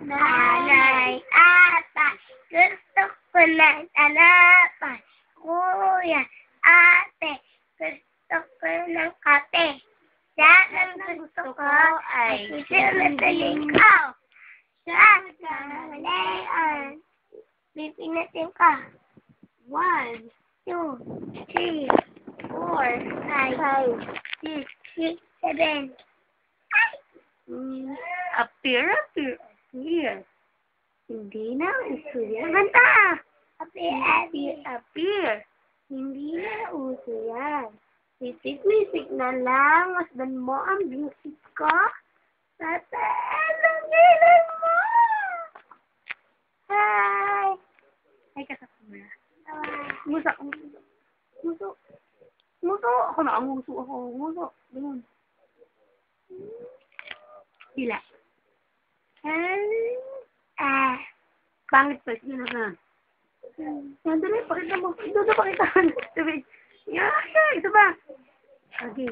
Nanay, ata, gusto ko ng alapan. Kuya, ate, gusto ko ng kape. Yan ang gusto ko ay sinunod ko. Sa kamalayan, pipinatin ka. 1, 2, 3, 4, 5, 6, 7. Appear. Hindi na uso yan. Kanta! Appear. Hindi na uso yan. Misik na lang. Masdan mo ang music ko. Sa television mo. Hi! Hi ka sa camera. Muso. Ako na ang muso ako. Muso. Ganun. Dila. Pangit pa. Yun na. Sandali, pakita mo. Ito, pakita mo. Yan, ito ba? Okay.